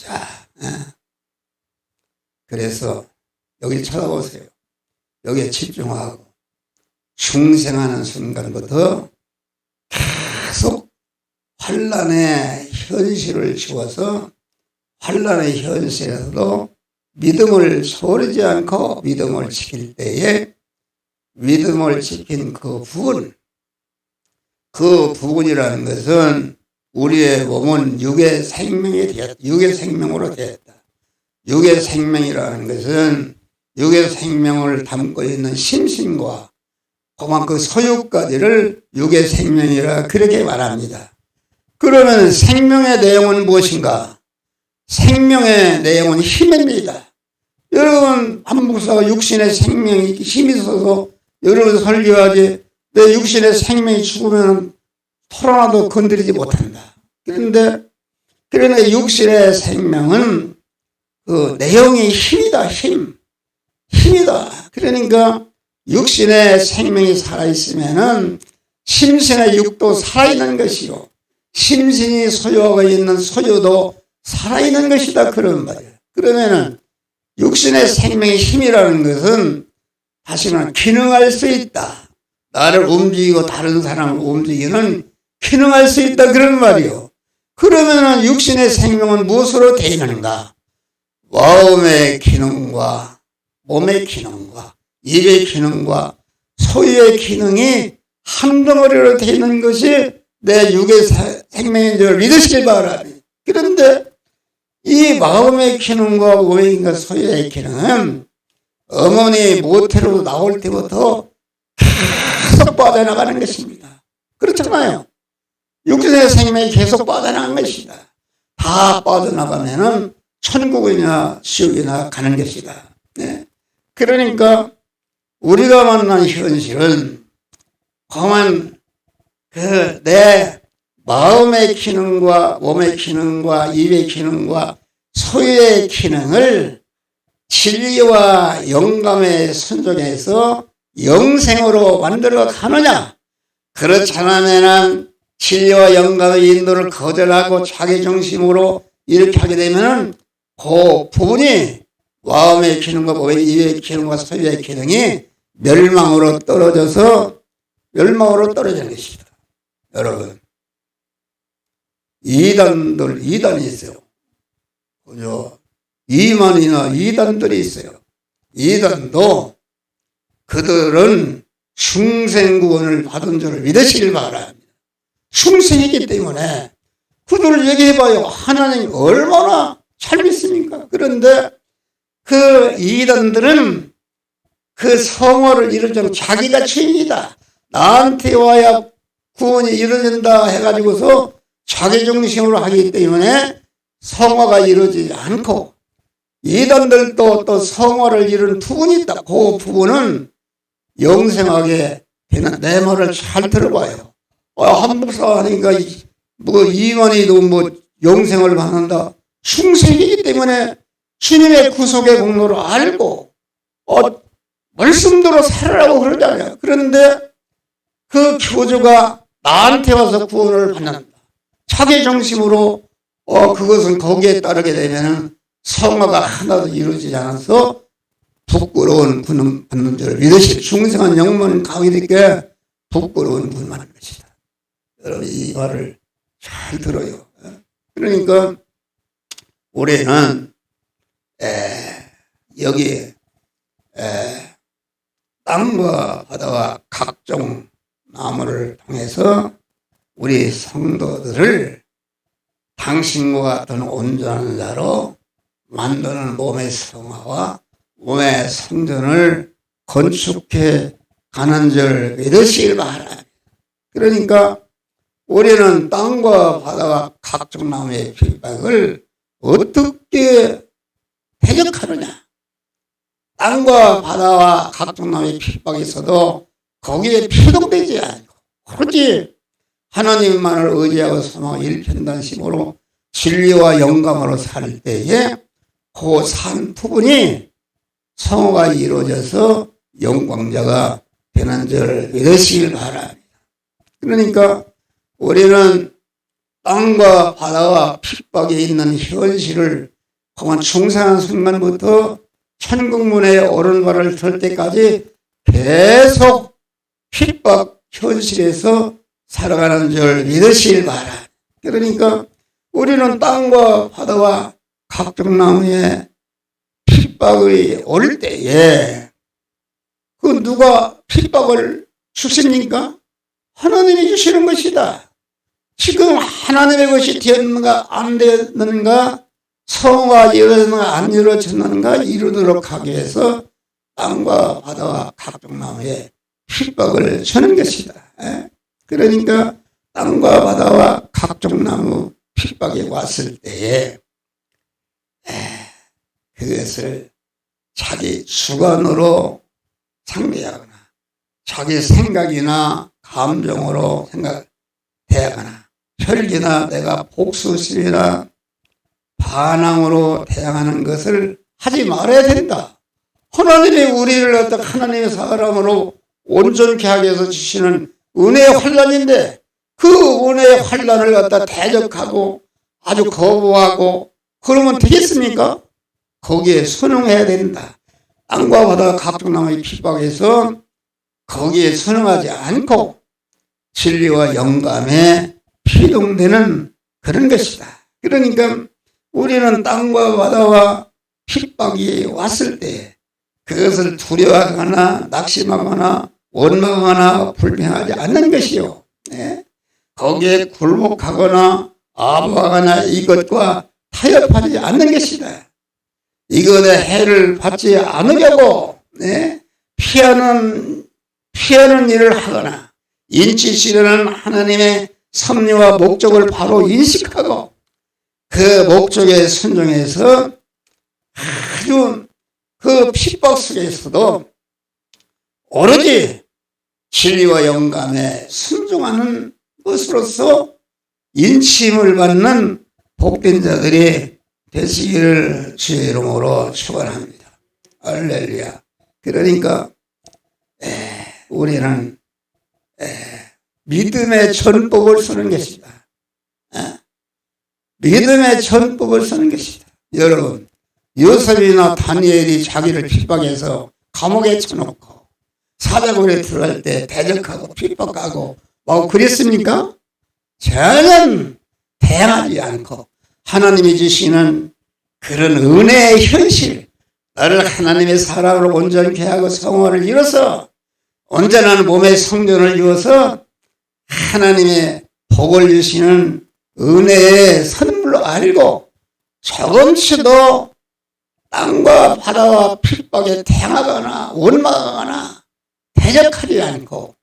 자, 그래서 여기 쳐다보세요. 여기에 집중하고 중생하는 순간부터 계속 환란의 현실을 지워서 환란의 현실에서도 믿음을 소리지 않고 믿음을 지킬 때에 믿음을 지킨 그 부분이라는 것은 우리의 몸은 육의 생명이 되었다. 육의 생명으로 되었다. 육의 생명이라는 것은 육의 생명을 담고 있는 심신과 그 소유까지를 육의 생명이라 그렇게 말합니다. 그러면 생명의 내용은 무엇인가? 생명의 내용은 힘입니다. 여러분, 한 목사가 육신의 생명이 힘이 있어서 여러분 설교하지 내 육신의 생명이 죽으면 토라나도 건드리지 못한다. 그런데 그러니까 육신의 생명은 그 내용이 힘이다. 힘이다. 그러니까 육신의 생명이 살아있으면은 심신의 육도 살아있는 것이요 심신이 소유하고 있는 소유도 살아있는 것이다. 그런 말이에요. 그러면은 육신의 생명의 힘이라는 것은 다시 말하면 기능할 수 있다. 나를 움직이고 다른 사람을 움직이는 기능할 수 있다. 그런 말이요. 그러면은 육신의 생명은 무엇으로 되어 있는가? 마음의 기능과 몸의 기능과 입의 기능과 소유의 기능이 한 덩어리로 되어 있는 것이 내 육의 생명인 줄 믿으시기 바랍니다. 그런데 이 마음의 기능과 몸의 기능과 소유의 기능은 어머니 모태로 나올 때부터 계속 빠져나가는 것입니다. 그렇잖아요. 육신의 생명이 계속 빠져나가는 것이다. 다 빠져나가면은 천국이나 지옥이나 가는 것이다. 네. 그러니까 우리가 만난 현실은 과연 내 마음의 기능과 몸의 기능과 입의 기능과 소유의 기능을 진리와 영감의 순종해서 영생으로 만들어 가느냐? 그렇지 않으면 진리와 영감의 인도를 거절하고 자기 중심으로 이렇게 하게 되면 그 부분이 마음의 기능과 몸의 입의 기능과 소유의 기능이 멸망으로 떨어지는 것입니다. 여러분, 이단이 있어요. 그죠? 이만이나 이단들이 있어요. 이단도 그들은 충생구원을 받은 줄을 믿으시길 바랍니다. 충생이기 때문에 그들을 얘기해봐요. 하나님 얼마나 잘 믿습니까? 그런데 그 이단들은 그 성호를 이루자면 자기가 죄인이다. 나한테 와야 구원이 이루어진다 해가지고서 자기 중심으로 하기 때문에 성화가 이루어지지 않고 이단들도 또 성화를 이루는 부분이 있다. 그 부분은 영생하게 되는 내 말을 잘 들어봐요. 한 목사 하니까 뭐 이만희도 뭐 영생을 받는다. 충생이기 때문에 주님의 구속의 공로를 알고 말씀대로 살으라고 그러잖아요. 그런데 그 교주가 나한테 와서 구원을 받는다. 자기 중심으로 그것은 거기에 따르게 되면 성화가 하나도 이루어지지 않아서 부끄러운 분을 받는 줄을 믿으시오. 중생한 영문 강의되게 부끄러운 분을 받는 것이다. 여러분 이 말을 잘 들어요. 그러니까 올해는 여기 땅과 바다와 각종 나무를 통해서 우리 성도들을 당신과 같은 온전한 자로 만드는 몸의 성화와 몸의 성전을 건축해 가는 줄 믿으시길 바랍니다. 그러니까 우리는 땅과 바다와 각종 나무의 핍박을 어떻게 대적하느냐? 땅과 바다와 각종 나무의 핍박이 있어도 거기에 피동되지 않고 오로지 하나님만을 의지하고 소망하고 일편단심으로 진리와 영감으로 살 때에 그 산 부분이 성호가 이루어져서 영광자가 되는 줄 믿으시길 바랍니다. 그러니까 우리는 땅과 바다와 핍박에 있는 현실을 그만 중생한 순간부터 천국문에 오른발을 들 때까지 계속 핍박 현실에서 살아가는 줄 믿으시길 바라. 그러니까 우리는 땅과 바다와 각종 나무에 핍박이 올 때에 그 누가 핍박을 주십니까? 하나님이 주시는 것이다. 지금 하나님의 것이 되었는가 안 되었는가, 성화가 이루어졌는가 안 이루어졌는가 이루도록 하기 위해서 땅과 바다와 각종 나무에 핍박을 주는 것이다. 그러니까 땅과 바다와 각종 나무 핍박이 왔을 때에 그것을 자기 주관으로 상대하거나 자기 생각이나 감정으로 대하거나 혈기나 내가 복수심이나 반항으로 대항하는 것을 하지 말아야 된다. 하나님이 우리를 어떻게 하나님의 사람으로 온전케 하기 위해서 주시는 은혜의 환란인데 그 은혜의 환란을 갖다 대적하고 아주 거부하고 그러면 되겠습니까? 거기에 순응해야 된다. 땅과 바다 각종 나무의 핍박에서 거기에 순응하지 않고 진리와 영감에 피동되는 그런 것이다. 그러니까 우리는 땅과 바다와 핍박이 왔을 때 그것을 두려워하거나 낙심하거나 원망하거나 불평하지 않는 것이요. 거기에 굴복하거나 아부하거나 이것과 타협하지 않는 것이다. 이것에 해를 받지 않으려고 피하는 일을 하거나 인치시려는 하나님의 섭리와 목적을 바로 인식하고 그 목적에 순종해서 아주 그 핍박 속에서도 오로지 진리와 영감에 순종하는 것으로서 인침을 받는 복된 자들이 되시기를 주의 이름으로 축원합니다. 할렐루야. 그러니까 우리는 믿음의 전법을 쓰는 것이다. 믿음의 전법을 쓰는 것이다. 여러분, 요셉이나 다니엘이 자기를 핍박해서 감옥에 쳐놓고 사자굴에 들어갈 때 대적하고 핍박하고 뭐 그랬습니까? 전혀 대항하지 않고 하나님이 주시는 그런 은혜의 현실, 나를 하나님의 사랑으로 온전케 하고 성화를 이뤄서 온전한 몸의 성전을 이루어서 하나님의 복을 주시는 은혜의 선물로 알고 조금씩도 땅과 바다와 핍박에 대항하거나 원망하거나 대적하지 않고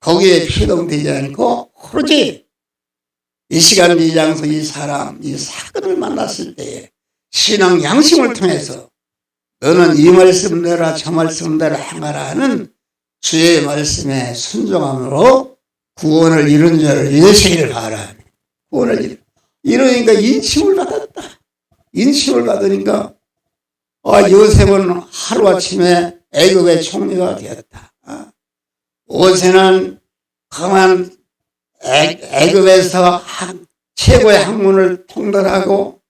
거기에 피동되지 않고 오로지 이 시간 이 장소 이 사람 이 사건을 만났을 때에 신앙 양심을 통해서 너는 이 말씀대로 저 말씀대로 행하라 하는 주의 말씀에 순종함으로 구원을 이룬 자를 믿으시기를 바랍니다. 구원을 이루니까 인침을 받았다. 인침을 받으니까 요셉은 하루아침에 애굽의 총리가 되었다. 모세는 그만 애굽에서 최고의 학문을 통달하고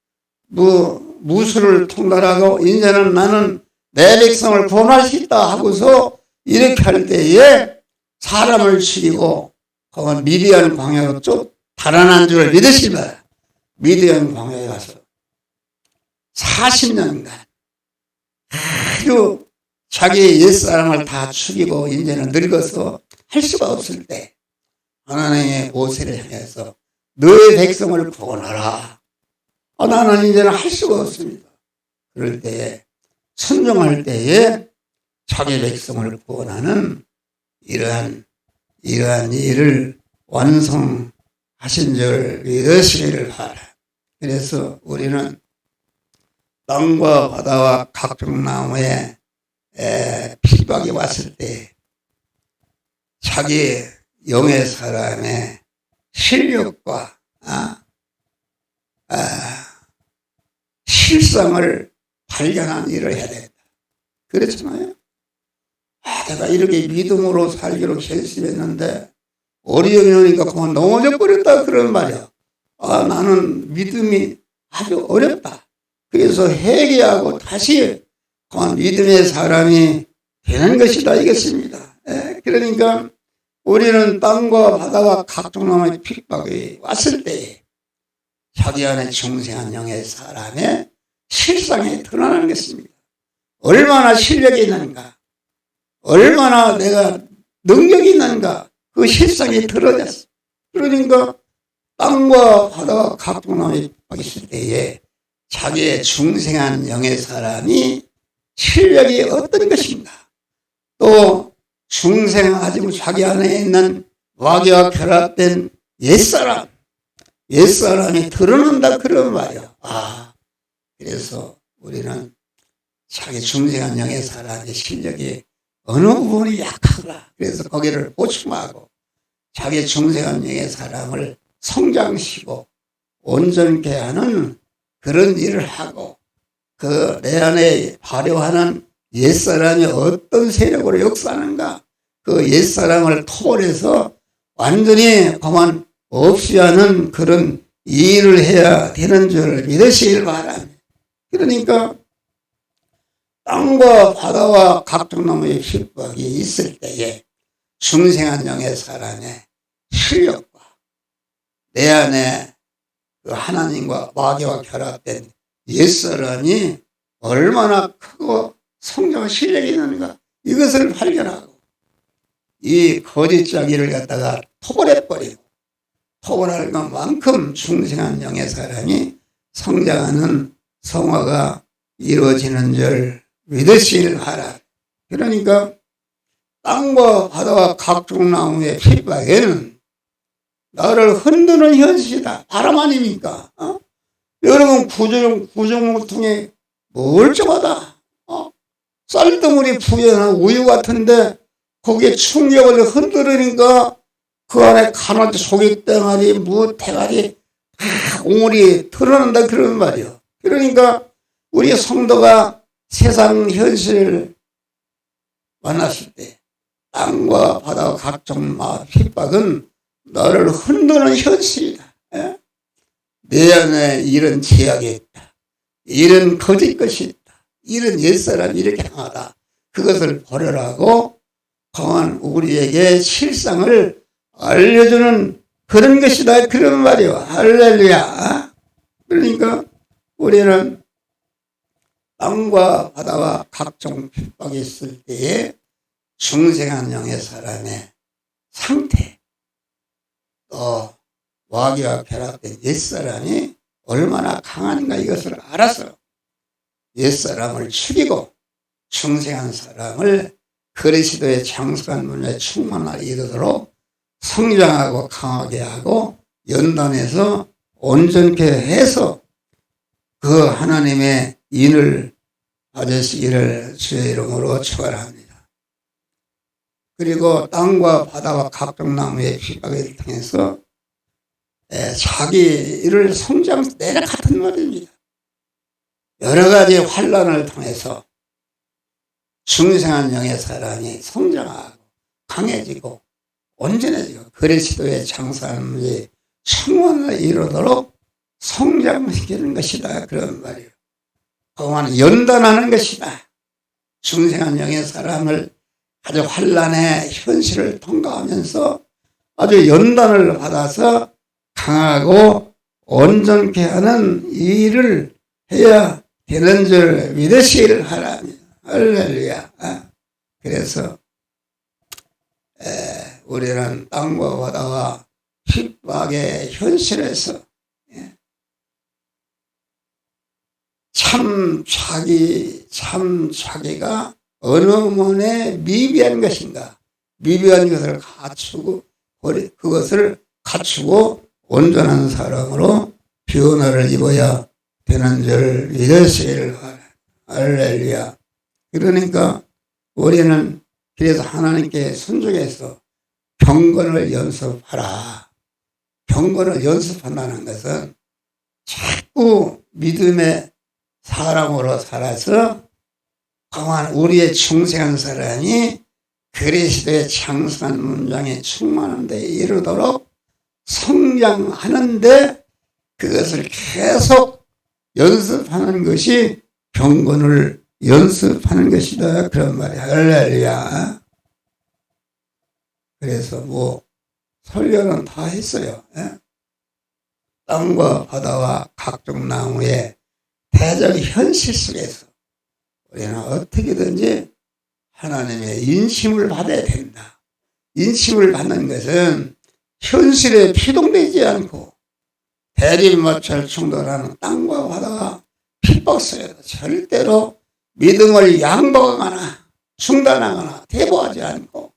무술을 통달하고 이제는 나는 내 백성을 구원할 수 있다 하고서 이렇게 할 때에 사람을 죽이고 그건 미디안 광야로 쭉 달아난 줄 믿으시면 미디안 광야에 가서 40년간 아주 자기 옛사람을 다 죽이고 이제는 늙어서 할 수가 없을 때 하나님의 모세를 향해서 너의 백성을 구원하라. 나는 이제는 할 수가 없습니다. 그럴 때에 순종할 때에 자기 백성을 구원하는 이러한 일을 완성하신 줄 믿으시기를 바라. 그래서 우리는 땅과 바다와 각종 나무에 핍박이 왔을 때 자기 영의 사람의 실력과 실상을 발견한 일을 해야 된다. 그렇잖아요. 내가 이렇게 믿음으로 살기로 결심했는데 어려움이 오니까 그만 넘어져 버렸다 그런 말이야. 아, 나는 믿음이 아주 어렵다. 그래서 회개하고 다시 그만 믿음의 사람이 되는 것이다 이것입니다. 그러니까 우리는 땅과 바다와 각종 나라의 핍박이 왔을 때 자기 안에 중생한 영의 사람의 실상이 드러나는 것입니다. 얼마나 실력이 있는가, 얼마나 내가 능력이 있는가, 그 실상이 드러났어. 그러니까 땅과 바다와 각종 나라의 핍박이 있을 때에 자기의 중생한 영의 사람이 실력이 어떤 것인가, 또 중생하지고 자기 안에 있는 마귀와 결합된 옛사람이 드러난다 그런 말이야. 아, 그래서 우리는 자기 중생한 영의 사람의 실력이 어느 부분이 약하더라. 그래서 거기를 보충하고 자기 중생한 영의 사람을 성장시키고 온전케 하는 그런 일을 하고 그 내 안에 발효하는 옛사람이 어떤 세력으로 역사하는가, 그 옛사람을 토벌해서 완전히 그만 없이 하는 그런 일을 해야 되는 줄 믿으시길 바랍니다. 그러니까 땅과 바다와 각종 나무의 핍박이 있을 때에 중생한 영의 사람의 실력과 내 안에 그 하나님과 마귀와 결합된 옛사람이 얼마나 크고 성장 실력이 있는가, 이것을 발견하고 이 거짓자기를 갖다가 토벌해버리고 토벌할 것만큼 중생한 영의 사람이 성장하는 성화가 이루어지는 줄 믿으시길 바라. 그러니까 땅과 바다와 각종 나무의 핍박에는 나를 흔드는 현실이다. 바람 아닙니까? 여러분 구조물통에 멀쩡하다. 쌀뜨물이 부연한 우유 같은데 거기에 충격을 흔들으니까 그 안에 가마도 소깃덩어리, 대가리 다 옹물이 드러난다 그런 말이요. 그러니까 우리 성도가 세상 현실을 만났을 때 땅과 바다와 각종 핍박은 너를 흔드는 현실이다. 내 안에 이런 죄악이 있다, 이런 거짓 것이 있다, 이런 옛사람이 이렇게 행하다, 그것을 버려라고 강한 우리에게 실상을 알려주는 그런 것이다 그런 말이요. 할렐루야. 그러니까 우리는 땅과 바다와 각종 핍박이 있을 때에 중생한 영의 사람의 상태, 또 마귀와 결합된 옛사람이 얼마나 강한가 이것을 알아서 옛사람을 죽이고 중생한 사람을 그리스도의 장성한 문에 충만하게 이르도록 성장하고 강하게 하고 연단해서 온전케 해서 그 하나님의 인을 받으시기를 주의 이름으로 축원합니다. 그리고 땅과 바다와 각종 나무의 핍박을 통해서 자기를 내가 같은 말입니다. 여러 가지 환난을 통해서 중생한 영의 사람이 성장하고 강해지고 온전해지고 그리스도의 장사함이 충만을 이루도록 성장시키는 것이다 그런 말이에요. 그동안 연단하는 것이다. 중생한 영의 사람을 아주 환난의 현실을 통과하면서 아주 연단을 받아서 강하고 온전케 하는 일을 해야 되는 줄 믿으시길 바랍니다. 할렐루야. 그래서 우리는 땅과 바다와 핍박의 현실에서 참 자기가 어느 면에 미비한 것인가, 미비한 것을 그것을 갖추고 온전한 사람으로 변화를 입어야 되는 줄 믿으시길 바랍니다. 할렐루야. 그러니까 우리는 그래서 하나님께 순종해서 경건을 연습하라. 경건을 연습한다는 것은 자꾸 믿음의 사람으로 살아서 강한 우리의 중생한 사람이 그리스도의 장성한 문장에 충만한 데 이르도록 성장하는데 그것을 계속 연습하는 것이 경건을 연습하는 것이다. 그런 말이야. 할렐루야. 그래서 뭐 설교는 다 했어요. 땅과 바다와 각종 나무의 대적 현실 속에서 우리는 어떻게든지 하나님의 인심을 받아야 된다. 인심을 받는 것은 현실에 피동되지 않고 대립마찰 충돌하는 땅과 바다가 핍박 속에서 절대로 믿음을 양보하거나 중단하거나 대보하지 않고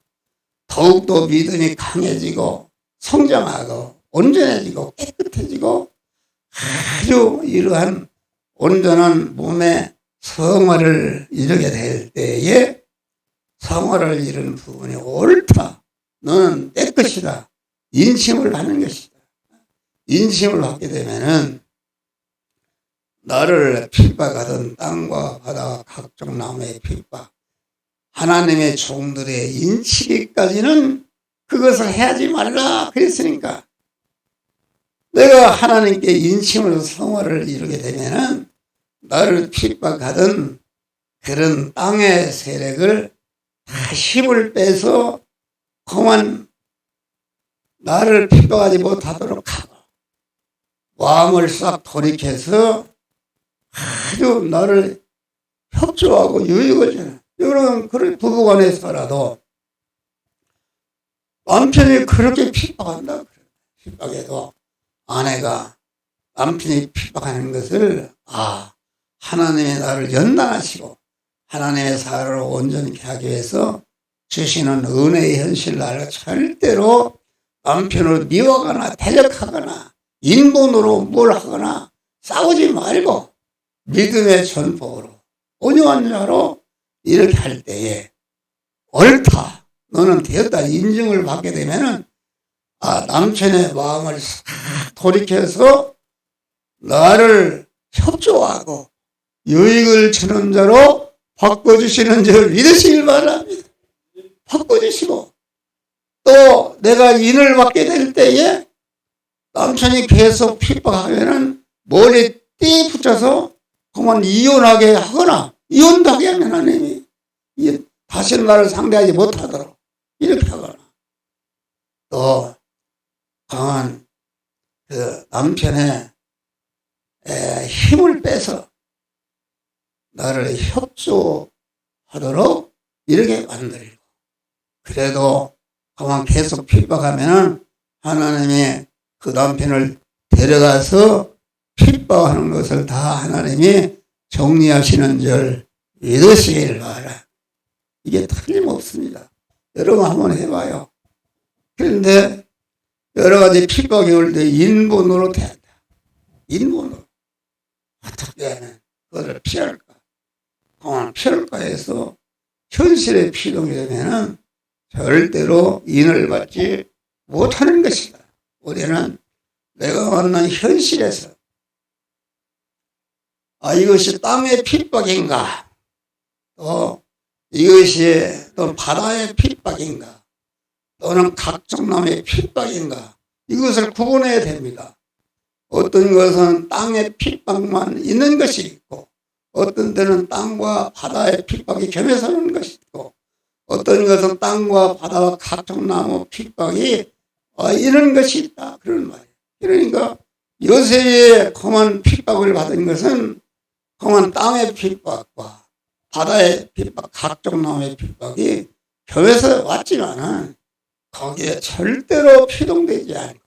더욱더 믿음이 강해지고 성장하고 온전해지고 깨끗해지고 아주 이러한 온전한 몸의 성화를 이루게 될 때에 성화를 이루는 부분이 옳다. 너는 내 것이다. 인심을 받는 것이다. 인심을 받게 되면은 나를 핍박하던 땅과 바다와 각종 나무의 핍박, 하나님의 종들의 인치기까지는 그것을 해야지 말라 그랬으니까 내가 하나님께 인침으로 성화를 이루게 되면은 나를 핍박하던 그런 땅의 세력을 다 힘을 빼서 그만 나를 핍박하지 못하도록 하고 마음을 싹 돌이켜서 아주 나를 협조하고 유익을 주는 여러분 그런 부부간에서라도 남편이 그렇게 핍박한다. 핍박해도 아내가 남편이 핍박하는 것을 하나님의 나를 연단하시고 하나님의 사랑을 온전히 하기 위해서 주시는 은혜의 현실을 알고 절대로 남편을 미워하거나 대적하거나 인본으로 뭘 하거나 싸우지 말고 믿음의 전복으로 온유한 자로 이렇게 할 때에 옳다. 너는 되었다. 인정을 받게 되면은 남편의 마음을 싹 돌이켜서 나를 협조하고 유익을 주는 자로 바꿔주시는 줄 믿으시길 바랍니다. 바꿔주시고 또 내가 인을 받게 될 때에 남편이 계속 핍박하면은 머리에 띠 붙여서 그만 이혼하게 하거나 이혼도 하게 하면 하나님이 다시는 나를 상대하지 못하도록 이렇게 하거나 또 강한 그 남편의 힘을 빼서 나를 협조하도록 이렇게 만들고 그래도 그만 계속 핍박하면 하나님이 그 남편을 데려가서 핍박하는 것을 다 하나님이 정리하시는 줄 믿으시길 바라. 이게 틀림없습니다. 여러분 한번 해봐요. 그런데 여러 가지 핍박이 올 때 인본으로 된다. 인본으로. 어떻게 하면 그것을 피할까? 그만 피할까 해서 현실에 피동이 되면은 절대로 인을 받지 못하는 것이다. 우리는 내가 만난 현실에서 이것이 땅의 핍박인가? 또 이것이 또 바다의 핍박인가? 또는 각종 나무의 핍박인가? 이것을 구분해야 됩니다. 어떤 것은 땅의 핍박만 있는 것이 있고 어떤 때는 땅과 바다의 핍박이 겸해서 오는 것이 있고 어떤 것은 땅과 바다와 각종 나무 핍박이 이런 것이 있다. 그런 말이에요. 그러니까 요새의 그만 핍박을 받은 것은 그만 땅의 핍박과 바다의 핍박, 각종 나무의 핍박이 겸해서 왔지만은 거기에 절대로 피동되지 않고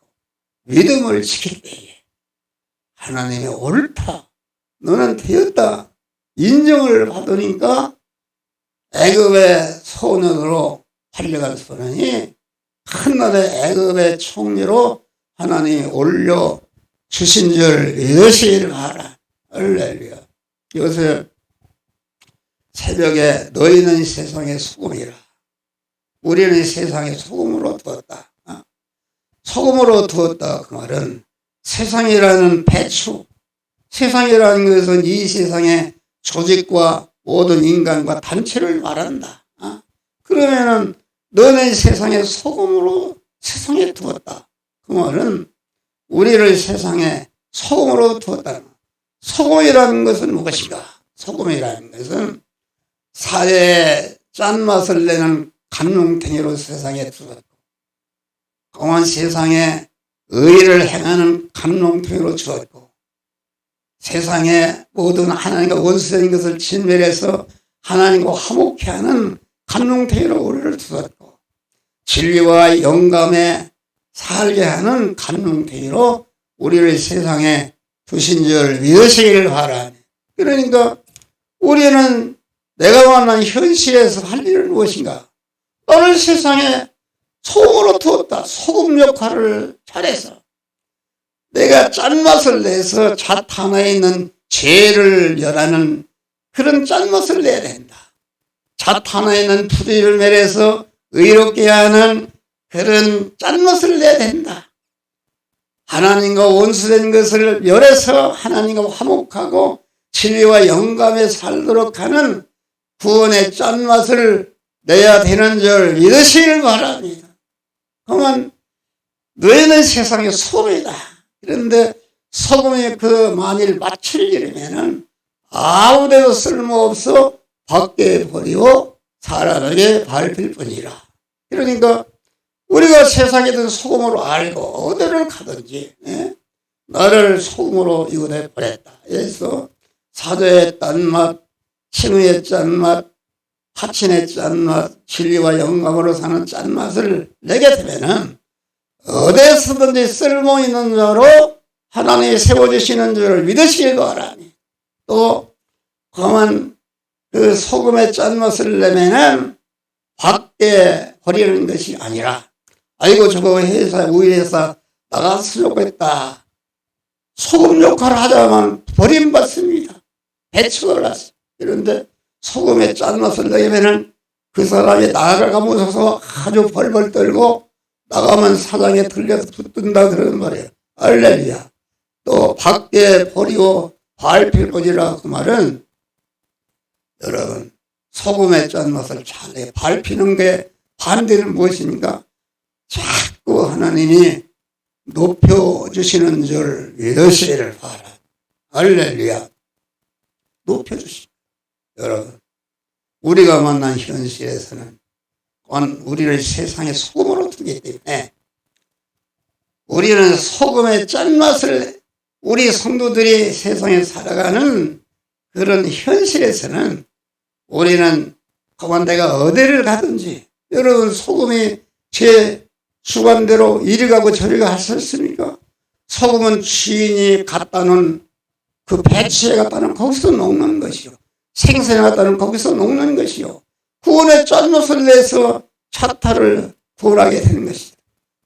믿음을 지킬 때에 하나님이 옳다. 너는 되었다. 인정을 받으니까 애굽의 소년으로 팔려간 소년이 한나라의 애굽의 총리로 하나님이 올려 주신 줄 믿으시길 바라. 할렐루야. 요새 새벽에 너희는 세상의 소금이라. 우리는 세상의 소금으로 두었다. 소금으로 두었다. 그 말은 세상이라는 배추, 세상이라는 것은 이 세상의 조직과 모든 인간과 단체를 말한다. 그러면은 너는 세상에 소금으로 세상에 두었다. 그 말은 우리를 세상에 소금으로 두었다. 소금이라는 것은 무엇인가? 소금이라는 것은 사회에 짠맛을 내는 감룡탱이로 세상에 두었고, 공한 세상에 의를 행하는 감룡탱이로 주었고, 세상에 모든 하나님과 원수된 것을 진멸해서 하나님과 화목케 하는 감룡탱이로 우리를 두었고, 진리와 영감에 살게 하는 감룡탱이로 우리를 세상에 두신 줄 믿으시기를 바라니. 그러니까 우리는 내가 만난 현실에서 할 일은 무엇인가? 너를 세상에 소금으로 두었다. 소금 역할을 잘해서 내가 짠맛을 내서 자탄에 있는 죄를 멸하는 그런 짠맛을 내야 된다. 자탄에 있는 불의를 멸해서 의롭게 하는 그런 짠맛을 내야 된다. 하나님과 원수된 것을 멸해서 하나님과 화목하고 진리와 영감에 살도록 하는 구원의 짠맛을 내야 되는 줄 믿으시길 바랍니다. 그러면 너희는 세상의 소금이다. 그런데 소금이 그 만일 마칠 일이면은 아무데도 쓸모없어 밖에 버리고 사람에게 밟힐 뿐이라. 그러니까 우리가 세상에든 소금으로 알고 어디를 가든지 나를 소금으로 이곳에 보냈다. 그래서 사도의 짠맛, 칭의의 짠맛, 하친의 짠맛, 진리와 영감으로 사는 짠맛을 내게 되면은 어디서든지 쓸모있는 자로 하나님이 세워주시는 줄을 믿으시기 바라니. 또 그만 그 소금의 짠맛을 내면은 밖에 버리는 것이 아니라, 아이고 저거 회사 우리 회사 나갔으려고 했다. 소금 역할을 하자면 버림받습니다. 배척을 하죠. 그런데 소금의 짠맛을 내면은 그 사람이 나가면서 아주 벌벌 떨고 나가면 사장에 들려서 붙든다 그러는 말이에요. 할렐루야. 또 밖에 버리고 밟힐 것이라 그 말은, 여러분 소금의 짠맛을 잘 밟히는 게 반대는 무엇입니까? 자꾸 하나님이 높여주시는 줄 믿으시기를 바라. 할렐루야. 높여주십니다. 여러분 우리가 만난 현실에서는 우리를 세상에 소금으로 두기 때문에 우리는 소금의 짠맛을, 우리 성도들이 세상에 살아가는 그런 현실에서는 우리는 그만 내가 어디를 가든지, 여러분 소금이 제 주관대로 이리 가고 저리 가 하셨습니까? 소금은 주인이 갖다 놓은 그 배추에 갖다 놓은 거기서 녹는 것이요, 생선에 갖다 놓은 거기서 녹는 것이요, 구원의 짠맛을 내서 차타를 구원하게 되는 것이다.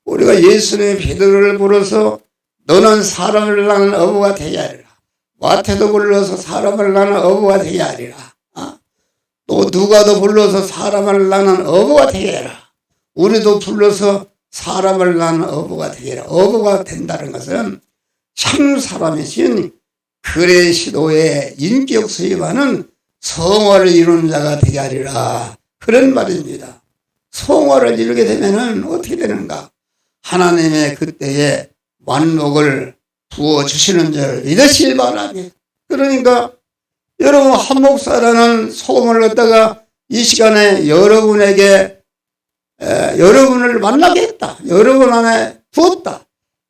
우리가 예수님의 베드로를 불러서 너는 사람을 낳는 어부가 되게 하리라. 마태도 불러서 사람을 낳는 어부가 되게 하리라. 또 누가도 불러서 사람을 낳는 어부가 되게 해라. 우리도 불러서 사람을 낳는 어부가 되게 해라. 어부가 된다는 것은 참 사람이신 그레시도의 인격 수입하는 성화를 이루는 자가 되게 하리라. 그런 말입니다. 성화를 이루게 되면은 어떻게 되는가? 하나님의 그때에 만복을 부어주시는 줄 믿으시길 바랍니다. 그러니까 여러분 한 목사라는 소금을 갖다가 이 시간에 여러분에게 여러분을 만나게 했다. 여러분 안에 두었다.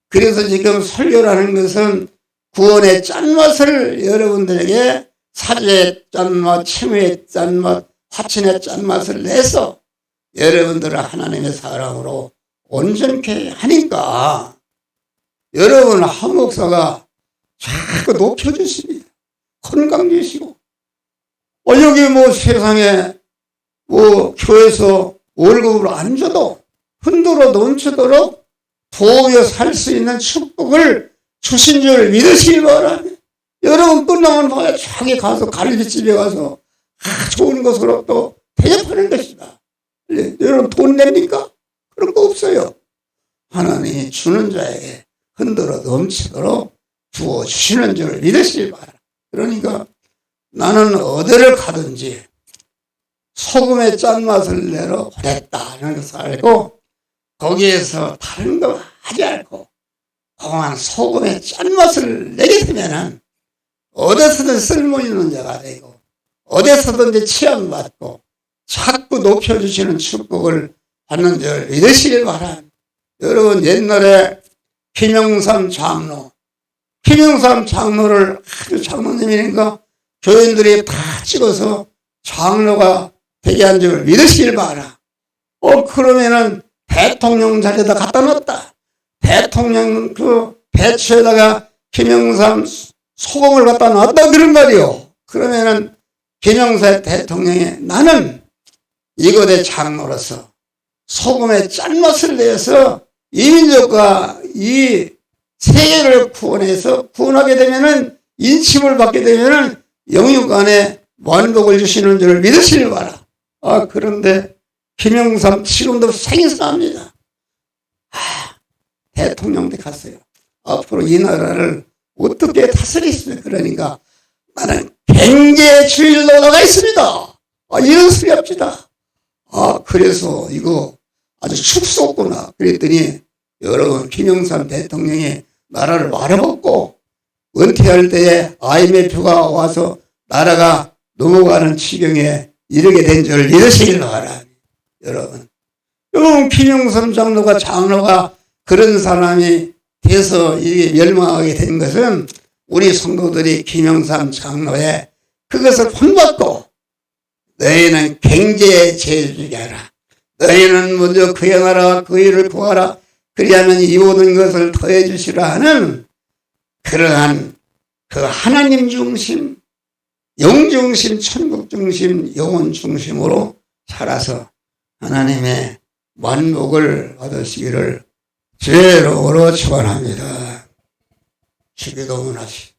그래서 지금 설교라는 것은 구원의 짠맛을 여러분들에게 사죄의 짠맛, 침의 짠맛, 화친의 짠맛을 내서 여러분들을 하나님의 사랑으로 온전케 하니까 여러분 한 목사가 자꾸 높여주십니다. 건강 주시고, 여기 세상에 교회에서 월급을 안 줘도 흔들어 넘치도록 도우며 살 수 있는 축복을 주신 줄 믿으시기 바랍니다. 여러분 끝나면 봐야 저기 가서 갈비집에 가서 좋은 것으로 또 대접하는 것이다. 여러분 돈 냅니까? 그런 거 없어요. 하나님이 주는 자에게 흔들어 넘치도록 주어주시는 줄 믿으시기 바랍니다. 그러니까 나는 어디를 가든지 소금의 짠맛을 내러 보냈다는 것을 알고 거기에서 다른 거 하지 않고 공한 소금의 짠맛을 내게 되면은 어디서든 쓸모있는 자가 되고 어디서든지 취향받고 자꾸 높여주시는 축복을 받는 줄 믿으시길 바랍니다. 여러분, 옛날에 김영삼 장로를 아주 장로님이니까 교인들이 다 찍어서 장로가 되게 한 줄 믿으시길 바라. 그러면은 대통령 자리에다 갖다 놨다. 대통령 그 배추에다가 김영삼 소금을 갖다 놨다 그런 말이요. 그러면은 김영삼 대통령이 나는 이곳의 장로로서 소금의 짠맛을 내서 이민족과 이 세계를 구원하게 되면은 인침을 받게 되면은 영육간에 만복을 주시는 줄 믿으시길 바라. 그런데 김영삼 지금도 생생합니다. 대통령 때 갔어요. 앞으로 이 나라를 어떻게 다스리겠습니까? 그러니까 나는 경제주의로 나가 있습니다. 이런 소리 합시다. 그래서 이거 아주 축소구나. 그랬더니 여러분, 김영삼 대통령이 나라를 말아먹고 은퇴할 때에 IMF가 와서 나라가 넘어가는 지경에 이르게 된 줄 믿으시길 바랍니다. 여러분, 김영삼 장로가 그런 사람이 돼서 이게 멸망하게 된 것은 우리 성도들이 김영삼 장로의 그것을 본받고 너희는 경제에 제주게 하라. 너희는 먼저 그의 나라와 그 일을 구하라. 그리하면 이 모든 것을 더해 주시라 하는 그러한 그 하나님 중심, 영 중심, 천국 중심, 영혼 중심으로 살아서 하나님의 만복을 받으시기를 주의 이름으로 축원합니다. 기도문하시.